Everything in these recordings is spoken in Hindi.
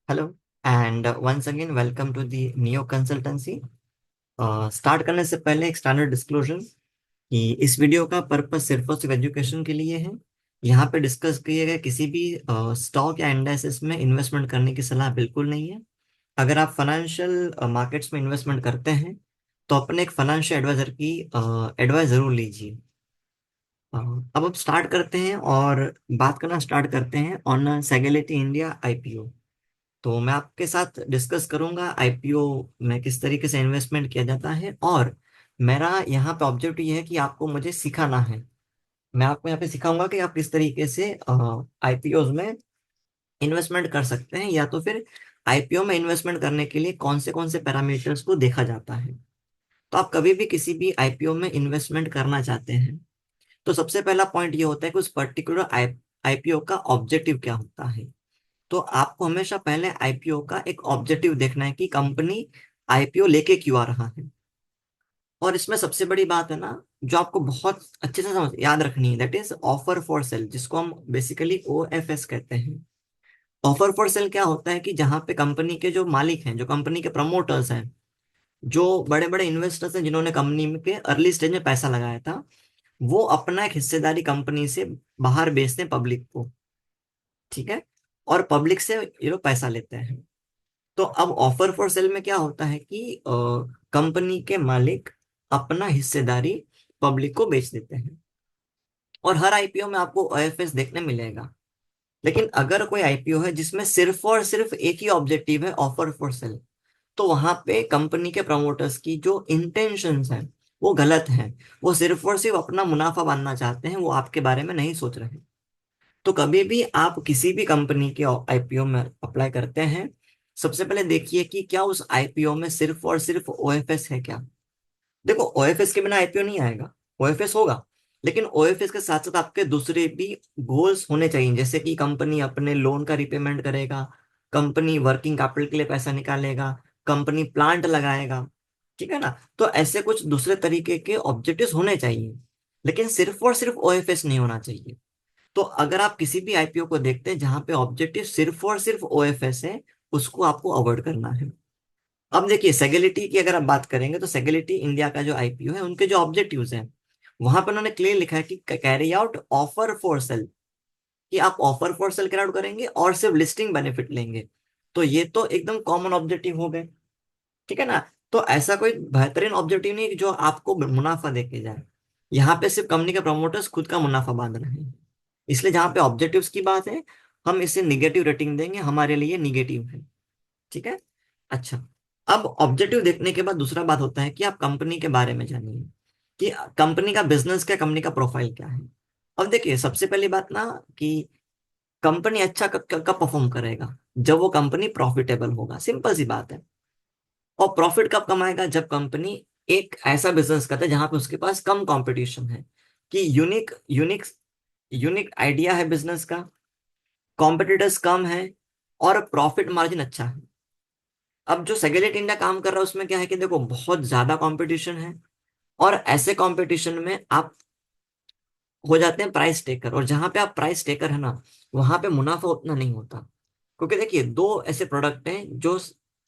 Hello and once again welcome to the Neo consultancy. Start करने से पहले एक स्टैंडर्ड डिस्क्लोजर कि इस वीडियो का पर्पस सिर्फ और सिर्फ एजुकेशन के लिए है। यहाँ पे डिस्कस किए गए किसी भी स्टॉक या इंडेक्सेस में इन्वेस्टमेंट करने की सलाह बिल्कुल नहीं है। अगर आप फाइनेंशियल मार्केट्स में इन्वेस्टमेंट करते हैं तो अपने एक फाइनेंशियल एडवाइजर की एडवाइस जरूर लीजिए। अब हम स्टार्ट करते हैं और बात करना स्टार्ट करते हैं ऑन सेगेलिटी इंडिया आईपीओ। तो मैं आपके साथ डिस्कस करूंगा आईपीओ में किस तरीके से इन्वेस्टमेंट किया जाता है, और मेरा यहाँ पे ऑब्जेक्टिव ये है कि आपको मुझे सिखाना है। मैं आपको यहाँ पे सिखाऊंगा कि आप किस तरीके से आईपीओ में इन्वेस्टमेंट कर सकते हैं, या तो फिर आईपीओ में इन्वेस्टमेंट करने के लिए कौन से पैरामीटर्स को देखा जाता है। तो आप कभी भी किसी भी आईपीओ में इन्वेस्टमेंट करना चाहते हैं तो सबसे पहला पॉइंट ये होता है कि उस पर्टिकुलर आईपीओ का ऑब्जेक्टिव क्या होता है। तो आपको हमेशा पहले आईपीओ का एक ऑब्जेक्टिव देखना है कि कंपनी आईपीओ लेके क्यों आ रहा है। और इसमें सबसे बड़ी बात है ना, जो आपको बहुत अच्छे से समझ याद रखनी है, that is offer for sale, जिसको हम बेसिकली ओएफएस कहते हैं। ऑफर फॉर सेल क्या होता है कि जहां पे कंपनी के जो मालिक हैं, जो कंपनी के प्रमोटर्स हैं, जो बड़े बड़े इन्वेस्टर्स हैं जिन्होंने कंपनी में के अर्ली स्टेज में पैसा लगाया था, वो अपना एक हिस्सेदारी कंपनी से बाहर बेचते हैं पब्लिक को। ठीक है। और पब्लिक से ये लोग पैसा लेते हैं। तो अब ऑफर फॉर सेल में क्या होता है कि कंपनी के मालिक अपना हिस्सेदारी पब्लिक को बेच देते हैं, और हर आईपीओ में आपको ओएफएस देखने मिलेगा। लेकिन अगर कोई आईपीओ है जिसमें सिर्फ और सिर्फ एक ही ऑब्जेक्टिव है, ऑफर फॉर सेल, तो वहां पे कंपनी के प्रमोटर्स की जो इंटेंशंस हैं वो गलत हैं। वो सिर्फ और सिर्फ अपना मुनाफा बांधना चाहते हैं, वो आपके बारे में नहीं सोच रहे। तो कभी भी आप किसी भी कंपनी के आईपीओ में अप्लाई करते हैं, सबसे पहले देखिए कि क्या उस आईपीओ में सिर्फ और सिर्फ ओएफएस है क्या। देखो, ओएफएस के बिना आईपीओ नहीं आएगा। ओएफएस होगा, लेकिन ओएफएस के साथ साथ आपके दूसरे भी गोल्स होने चाहिए, जैसे कि कंपनी अपने लोन का रिपेमेंट करेगा, कंपनी वर्किंग कैपिटल के लिए पैसा निकालेगा, कंपनी प्लांट लगाएगा। ठीक है ना। तो ऐसे कुछ दूसरे तरीके के ऑब्जेक्टिव्स होने चाहिए, लेकिन सिर्फ और सिर्फ ओएफएस नहीं होना चाहिए। तो अगर आप किसी भी आईपीओ को देखते हैं जहां पे ऑब्जेक्टिव सिर्फ और सिर्फ ओएफएस है, उसको आपको अवॉइड करना है। अब देखिए, सेगेलिटी की अगर आप बात करेंगे तो सेगेलिटी इंडिया का जो आईपीओ है, उनके जो ऑब्जेक्टिव्स हैं वहां पर उन्होंने क्लियर लिखा है कि carry out offer for sale, कि आप offer for sale carry out करेंगे और सिर्फ लिस्टिंग बेनिफिट लेंगे। तो ये तो एकदम कॉमन ऑब्जेक्टिव हो गए। ठीक है ना। तो ऐसा कोई बेहतरीन ऑब्जेक्टिव नहीं है कि जो आपको मुनाफा देके जाए। यहाँ पे सिर्फ कंपनी के प्रमोटर्स खुद का मुनाफा बांध रहे हैं। इसलिए जहाँ पे ऑब्जेक्टिव्स की बात है, हम इसे निगेटिव रेटिंग देंगे, हमारे लिए निगेटिव है। ठीक है। अच्छा, अब ऑब्जेक्टिव देखने के बाद दूसरा बात होता है कि आप कंपनी के बारे में जानिए कि कंपनी का बिजनेस क्या, कंपनी का प्रोफाइल क्या है। अब देखिए, सबसे पहली बात ना, कि कंपनी अच्छा कब कब परफॉर्म करेगा, जब वो कंपनी प्रॉफिटेबल होगा। सिंपल सी बात है। और प्रॉफिट कब कमाएगा, जब कंपनी एक ऐसा बिजनेस करता है जहां पे उसके पास कम कंपटीशन है, कि यूनिक यूनिक यूनिक आइडिया है बिजनेस का, कॉम्पिटिटर्स कम है, और प्रॉफिट मार्जिन अच्छा है। अब जो सेगेलेट इंडिया काम कर रहा है उसमें क्या है कि देखो, बहुत ज्यादा कंपटीशन है, और ऐसे कंपटीशन में आप हो जाते हैं प्राइस टेकर, और जहां पे आप प्राइस टेकर है ना, वहां पे मुनाफा उतना नहीं होता। क्योंकि देखिए, दो ऐसे प्रोडक्ट हैं जो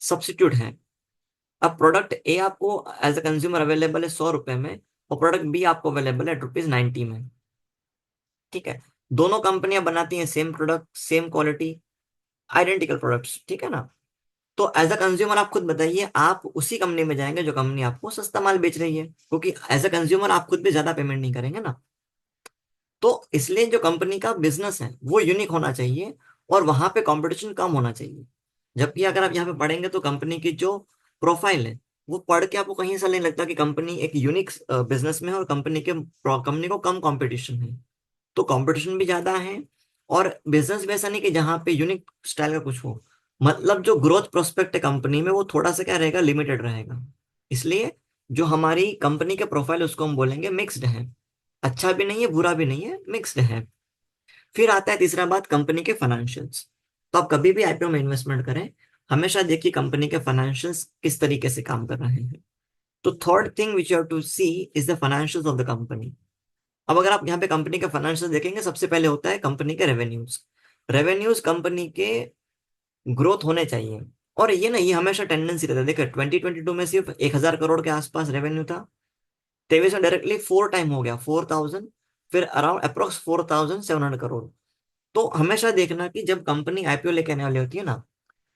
सब्सिट्यूट हैं। अब प्रोडक्ट ए आपको एज ए कंज्यूमर अवेलेबल है 100 रुपए में, और प्रोडक्ट बी आपको अवेलेबल है ₹90 में। ठीक है। दोनों कंपनियां बनाती हैं same product, same quality, identical products. ठीक है ना। तो एज अ कंज्यूमर आप खुद बताइए, आप उसी कंपनी में जाएंगे जो कंपनी आपको सस्ता माल बेच रही है, क्योंकि एज अ कंज्यूमर आप खुद भी ज्यादा पेमेंट नहीं करेंगे ना। तो इसलिए जो कंपनी का बिजनेस है वो यूनिक होना चाहिए, और वहां पे कंपटीशन कम होना चाहिए। जबकि अगर आप यहाँ पे पढ़ेंगे तो कंपनी की जो प्रोफाइल है, वो पढ़ के आपको कहीं ऐसा नहीं लगता कि कंपनी एक यूनिक बिजनेस में है, और कंपनी को कम कंपटीशन है। तो कंपटीशन भी ज्यादा है, और बिजनेस भी ऐसा नहीं कि जहाँ पे यूनिक स्टाइल का कुछ हो। मतलब जो ग्रोथ प्रोस्पेक्ट है कंपनी में, वो थोड़ा सा क्या रहेगा, लिमिटेड रहेगा। इसलिए जो हमारी कंपनी के प्रोफाइल उसको हम बोलेंगे मिक्स्ड है। अच्छा भी नहीं है, बुरा भी नहीं है, मिक्स्ड है। फिर आता है तीसरा बात, कंपनी के फाइनेंशियल्स। तो आप कभी भी आईपीओ में इन्वेस्टमेंट करें, हमेशा देखिए कंपनी के फाइनेंशियल्स किस तरीके से काम कर रहे हैं। तो third thing which you have to see is the financials of the company. अब अगर आप यहाँ पे कंपनी के फाइनेंशियल देखेंगे, सबसे पहले होता है कंपनी के रेवेन्यूज। रेवेन्यूज कंपनी के ग्रोथ होने चाहिए। और ये ना, ये हमेशा टेंडेंसी रहता है। देखो 2022 में सिर्फ 1,000 करोड़ के आसपास रेवेन्यू था, 23 में डायरेक्टली 4 टाइम हो गया, 4,000, फिर अराउंड अप्रोक्स 4,700 करोड़। तो हमेशा देखना कि जब कंपनी आईपीओ लेके आने वाली होती है ना,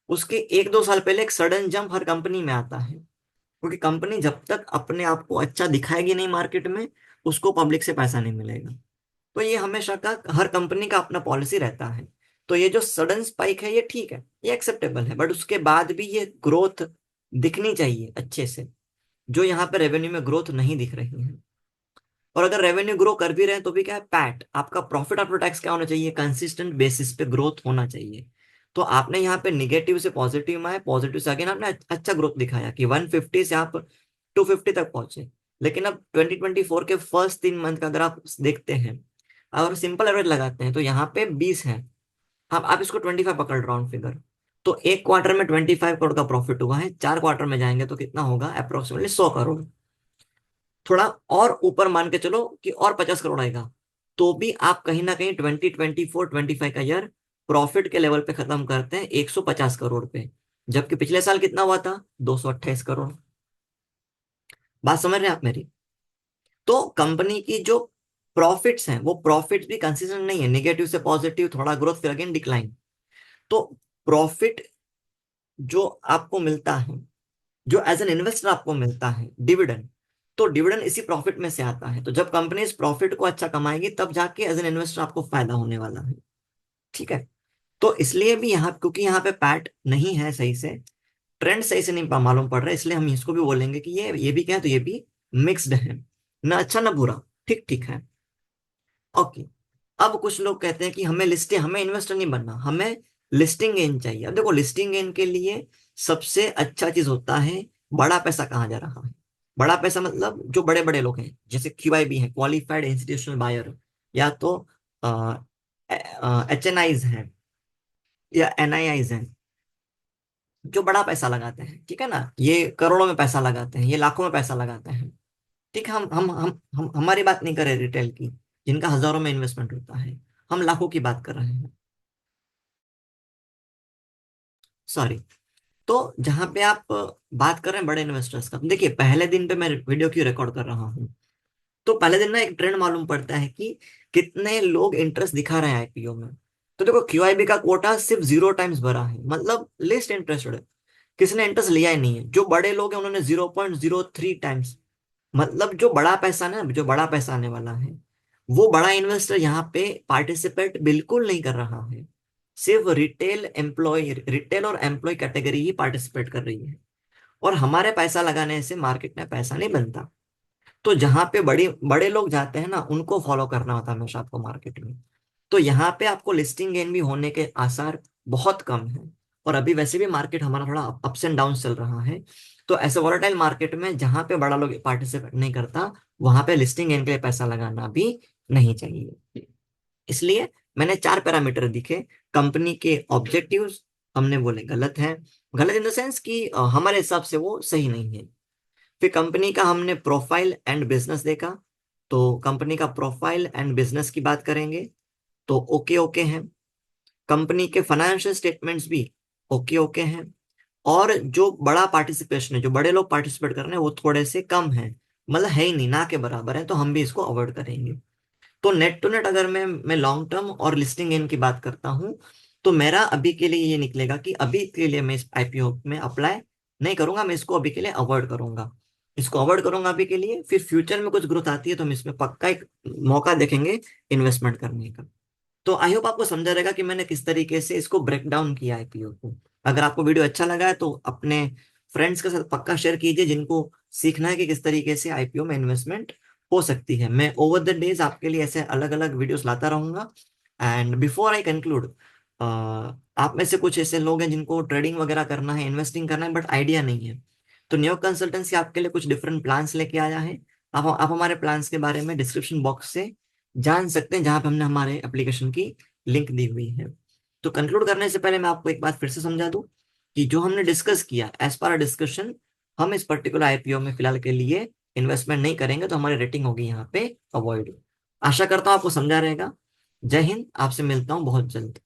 उसके 1-2 साल पहले एक सडन जंप हर कंपनी में आता है, क्योंकि कंपनी जब तक अपने आप को अच्छा दिखाएगी नहीं मार्केट में, उसको पब्लिक से पैसा नहीं मिलेगा। तो ये हमेशा का हर कंपनी का अपना पॉलिसी रहता है। तो ये जो सडन स्पाइक है, ये ठीक है, ये एक्सेप्टेबल है, बट उसके बाद भी ये ग्रोथ दिखनी चाहिए अच्छे से, जो यहाँ पे रेवेन्यू में ग्रोथ नहीं दिख रही है। और अगर रेवेन्यू ग्रो कर भी रहे हैं तो भी क्या है, पैट आपका प्रॉफिट आफ्टर टैक्स क्या होना चाहिए, कंसिस्टेंट बेसिस पे ग्रोथ होना चाहिए। तो आपने यहाँ पे निगेटिव से पॉजिटिव में आए, पॉजिटिव से अगेन आपने अच्छा ग्रोथ दिखाया कि 150 से आप 250 तक पहुंचे। लेकिन अब 2024 के फर्स्ट 3 मंथ का अगर आप देखते हैं और सिंपल एवरेज लगाते हैं, तो यहाँ पे 20 है। हम आप इसको 25 पकड़ राउंड फिगर, तो एक क्वार्टर में 25 करोड़ का प्रॉफिट हुआ है, 4 क्वार्टर में जाएंगे तो कितना होगा, अप्रोक्सीमेटली 100 करोड़। थोड़ा और ऊपर मान के चलो कि और 50 करोड़ आएगा, तो भी आप कहीं ना कहीं 2024-25 का ईयर प्रॉफिट के लेवल पे खत्म करते हैं 150 करोड़ पे। जबकि पिछले साल कितना हुआ था, 228 करोड़। बात समझ रहे हैं आप मेरी? तो कंपनी की जो प्रॉफिट्स हैं, वो प्रॉफिट्स भी कंसिस्टेंट नहीं है, निगेटिव से पॉजिटिव, थोड़ा ग्रोथ, फिर अगेन डिक्लाइन। तो प्रॉफिट जो आपको मिलता है, जो एज एन इन्वेस्टर आपको मिलता है डिविडेंड, तो डिविडेंड इसी प्रॉफिट में से आता है। तो जब कंपनी इस प्रॉफिट को अच्छा कमाएगी, तब जाके एज एन इन्वेस्टर आपको फायदा होने वाला है। ठीक है। तो इसलिए भी यहाँ, क्योंकि यहाँ पे पैट नहीं है सही से, ट्रेंड सही से नहीं मालूम पड़ रहा है, इसलिए हम इसको भी बोलेंगे कि ये भी क्या है, तो ये भी मिक्स्ड है, ना अच्छा ना बुरा, ठीक ठीक है। ओके। अब कुछ लोग कहते हैं कि हमें इन्वेस्टर नहीं बनना, हमें लिस्टिंग गेन चाहिए। अब देखो, लिस्टिंग गेन के लिए सबसे अच्छा चीज होता है, बड़ा पैसा कहाँ जा रहा है। बड़ा पैसा मतलब जो बड़े बड़े लोग हैं, जैसे क्यूआईबी है, क्वालिफाइड इंस्टीट्यूशनल बायर, या तो एचएनआईज हैं, या एनआईआईज हैं, जो बड़ा पैसा लगाते हैं। ठीक है ना, ये करोड़ों में पैसा लगाते हैं, ये लाखों में पैसा लगाते हैं। ठीक है, हम हमारी बात नहीं कर रहे रिटेल की, जिनका हजारों में इन्वेस्टमेंट होता है, हम लाखों की बात कर रहे हैं। सॉरी। तो जहां पे आप बात कर रहे हैं बड़े इन्वेस्टर्स का, देखिए पहले दिन पे मैं वीडियो क्यों रिकॉर्ड कर रहा हूँ, तो पहले दिन ना एक ट्रेंड मालूम पड़ता है कि कितने लोग इंटरेस्ट दिखा रहे हैं आईपीओ में। तो देखो क्यूआईबी का कोटा सिर्फ 0 टाइम्स भरा है, मतलब लिस्ट इंटरेस्टेड है, किसी ने इंटरेस्ट लिया ही नहीं है। जो बड़े लोग हैं उन्होंने 0.03 टाइम्स, मतलब जो बड़ा पैसा ना, जो बड़ा पैसा आने वाला है, वो बड़ा इन्वेस्टर यहाँ पे पार्टिसिपेट बिल्कुल नहीं कर रहा है। सिर्फ रिटेल और एम्प्लॉय कैटेगरी ही पार्टिसिपेट कर रही है। और हमारे पैसा लगाने से मार्केट में पैसा नहीं बनता। तो जहां पे बड़ी बड़े लोग जाते हैं ना, उनको फॉलो करना होता है हमेशा आपको मार्केट में। तो यहाँ पे आपको लिस्टिंग गेन भी होने के आसार बहुत कम है। और अभी वैसे भी मार्केट हमारा थोड़ा अप्स एंड डाउन चल रहा है। तो ऐसे वॉलेटाइल मार्केट में जहां पे बड़ा लोग पार्टिसिपेट नहीं करता, वहां पे लिस्टिंग गेन के लिए पैसा लगाना भी नहीं चाहिए। इसलिए मैंने 4 पैरामीटर दिखे। कंपनी के ऑब्जेक्टिव्स हमने बोले गलत हैं, गलत इन द सेंस कि हमारे हिसाब से वो सही नहीं है। फिर कंपनी का हमने प्रोफाइल एंड बिजनेस देखा, तो कंपनी का प्रोफाइल एंड बिजनेस की बात करेंगे तो ओके ओके हैं। कंपनी के फाइनेंशियल स्टेटमेंट्स भी ओके ओके हैं। और जो बड़ा पार्टिसिपेशन है, जो बड़े लोग पार्टिसिपेट कर रहे हैं, वो थोड़े से कम है, मतलब है ही नहीं, ना के बराबर है, तो हम भी इसको अवॉइड करेंगे। तो नेट टू नेट अगर मैं लॉन्ग टर्म और लिस्टिंग इन की बात करता हूँ, तो मेरा अभी के लिए ये निकलेगा कि अभी के लिए मैं इस आईपीओ में अप्लाई नहीं करूंगा, मैं इसको अभी के लिए अवॉइड करूंगा। इसको अवॉइड करूंगा अभी के लिए, फिर फ्यूचर में कुछ ग्रोथ आती है तो हम इसमें पक्का एक मौका देखेंगे इन्वेस्टमेंट करने का। तो आई होप आपको समझा रहेगा कि मैंने किस तरीके से इसको ब्रेक डाउन किया आईपीओ को। अगर आपको वीडियो अच्छा लगा है तो अपने फ्रेंड्स के साथ पक्का शेयर कीजिए, जिनको सीखना है कि किस तरीके से आईपीओ में इन्वेस्टमेंट हो सकती है। मैं ओवर द डेज आपके लिए ऐसे अलग अलग वीडियोस लाता रहूंगा। एंड बिफोर आई कंक्लूड, आप में से कुछ ऐसे लोग हैं जिनको ट्रेडिंग वगैरह करना है, इन्वेस्टिंग करना है, बट आइडिया नहीं है, तो न्यू कंसल्टेंसी आपके लिए कुछ डिफरेंट प्लान्स लेके आया है। आप हमारे प्लान्स के बारे में डिस्क्रिप्शन बॉक्स से जान सकते हैं, जहां पे हमने हमारे एप्लीकेशन की लिंक दी हुई है। तो कंक्लूड करने से पहले मैं आपको एक बात फिर से समझा दूं कि जो हमने डिस्कस किया एज पर डिस्कशन, हम इस पर्टिकुलर आईपीओ में फिलहाल के लिए इन्वेस्टमेंट नहीं करेंगे, तो हमारी रेटिंग होगी यहाँ पे अवॉइड। आशा करता हूँ आपको समझा रहेगा। जय हिंद, आपसे मिलता हूँ बहुत जल्द।